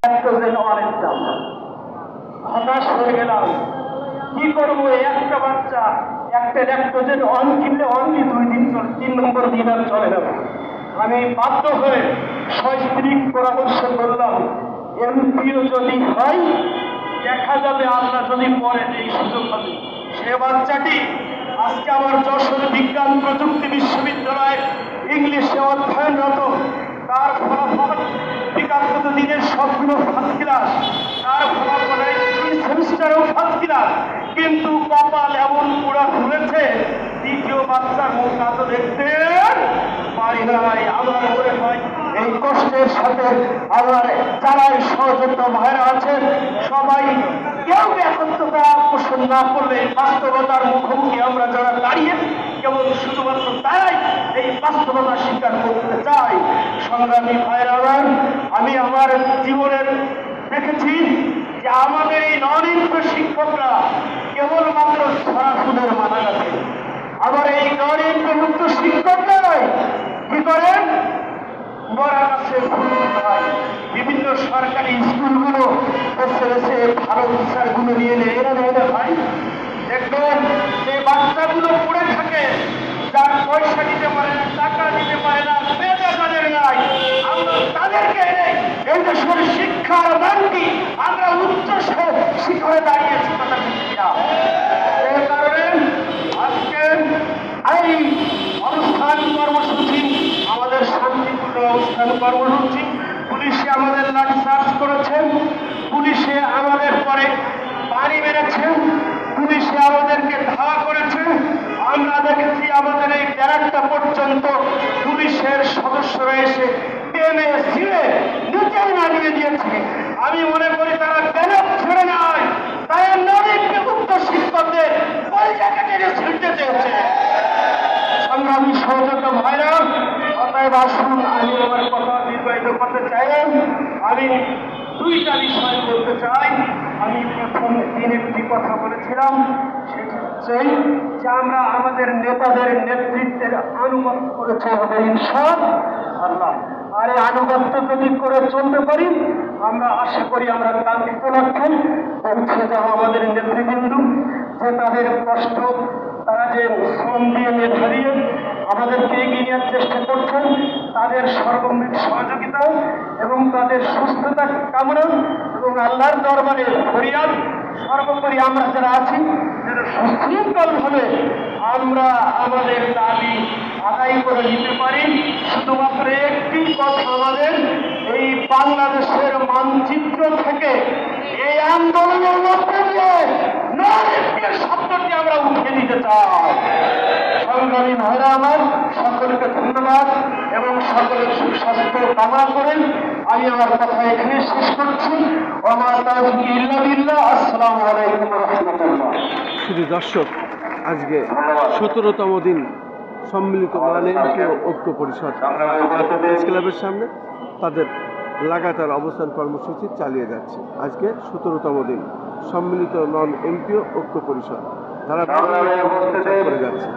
অনেকটা হতাশ হয়ে গেলাম। কি করবো, একটা বাচ্চা একটা ল্যাকটোজেন অন কিনলে অনলি 2 দিন চলে, 3 নম্বর দিন আর চলে না। আমি বাধ্য হয়ে সস্ত্রীক পরামর্শ করলাম, এমপিও যদি হয় দেখা যাবে, আল্লাহ যদি পরে এই সুযোগ হবে। সে বাচ্চাটি আজকে আমার যশোর বিজ্ঞান প্রযুক্তি বিশ্ববিদ্যালয়ে ইংলিশে অধ্যয়নরত। তার ফলাফল বিগত দিনের সবগুলো ফার্স্ট ক্লাস, তার ফলাফলে 2 সেমিস্টারও ফার্স্ট ক্লাস। কিন্তু কপাল এমন পুরা ঘুরেছে, দ্বিতীয় বাচ্চার মুখ আতো দেখতে পারি নাই। আমার মনে হয় এই কষ্টের সাথে আমার যারাই সহযোগিতা ভাইরা আছেন সবাই কেউ একত্রতা পোষণ না করলে বাস্তবতার মুখোমুখি আমরা যারা দাঁড়িয়ে কেবল শুধুমাত্র তারাই এই বাস্তবতা স্বীকার করতে চাই। সংগ্রামী ভাইরা, আমি আমার জীবনের দেখেছি যে আমাদের এই ননিত্য শিক্ষকরা কেবলমাত্র সরাসুদের মাথা কাছে। আবার এই ননিত্যমুক্ত শিক্ষকরাই কি করেন, মরা কাছে বিভিন্ন সরকারি স্কুলগুলো বেছে বেছে ভালো টিচারগুলো নিয়ে নেয়। এরা নেয় না ভাই, দেখবেন যে বাচ্চাগুলো পড়ে থাকে, যার পয়সা দিতে পারে না, টাকা দিতে পারে না, মেধা তাদের নাই, আমরা তাদেরকে এই দেশের শিক্ষার মানটি আমরা উচ্চ শিখরে দাঁড়িয়েছি। কথা শিক্ষা এই কারণে আজকে এই অনুষ্ঠান কর্মসূচি আমাদের শান্তিপূর্ণ অনুষ্ঠান কর্মসূচি। পুলিশে আমাদের লাঠিচার্জ করেছেন, পুলিশে আমাদের পরে পানি মেরেছে, পুলিশে আমাদেরকে ধাওয়া করেছে। আমরা দেখেছি আমাদের এই ব্যারাকটা পর্যন্ত পুলিশের সদস্যরা এসে টেনে ছিঁড়ে নিচে নামিয়ে দিয়েছে। আমি মনে করি তারা ব্যালক ছেড়ে নেয়, তাই নরিমুক্ত শিক্ষকদের পয়সাকে টেনে ছিঁড়তে চেয়েছে। সংগ্রামী সহযোগিতা ভাইরা, অতএব আসুন, আমি আমার কথা নির্বাহিত করতে চাই। আমি 2টা বিষয় বলতে চাই। আমি প্রথম দিন একটি কথা বলেছিলাম, সেটি হচ্ছে যে আমরা আমাদের নেতাদের নেতৃত্বের আনুগত্য করে চলবে ইনশাআল্লাহ। আর এই আনুগত্য যদি করে চলতে পারি, আমরা আশা করি আমরা কাঙ্ক্ষিত লক্ষ্যে পৌঁছে যাব। আমাদের নেতৃবৃন্দ যে তাদের কষ্ট, তারা যে শ্রম দিয়ে মেধা দিয়ে আমাদেরকে এগিয়ে নেওয়ার চেষ্টা করছেন, তাদের সর্বমূল সহযোগিতা এবং তাদের সুস্থতা কামনা এবং আল্লাহর দরবারে ফরিয়াদ, সর্বোপরি আমরা যারা আছি যেন সুশৃঙ্খলভাবে আমরা আমাদের দাবি আদায় করে নিতে পারি। শুধুমাত্র একটি কথা, আমাদের এই বাংলাদেশের মানচিত্র থেকে এই আন্দোলনের মধ্যে দিয়ে নরিমুক্ত শব্দটি আমরা উঠিয়ে দিতে চাই। সংগ্রামী ভাইরা আমার, সকলকে ধন্যবাদ এবং সকলের সুস্বাস্থ্য কামনা করেন। আমি আমার কথা এখানে শেষ করছি। আসসালামু আলাইকুম ওয়া রাহমাতুল্লাহ। শুধু দর্শক, আজকে 17তম দিন সম্মিলিত ঐক্য পরিষদ প্রেস ক্লাবের সামনে তাদের লাগাতার অবস্থান কর্মসূচি চালিয়ে যাচ্ছে। আজকে 17তম দিন সম্মিলিত নন এমপিও ঐক্য পরিষদ তারা করে যাচ্ছে।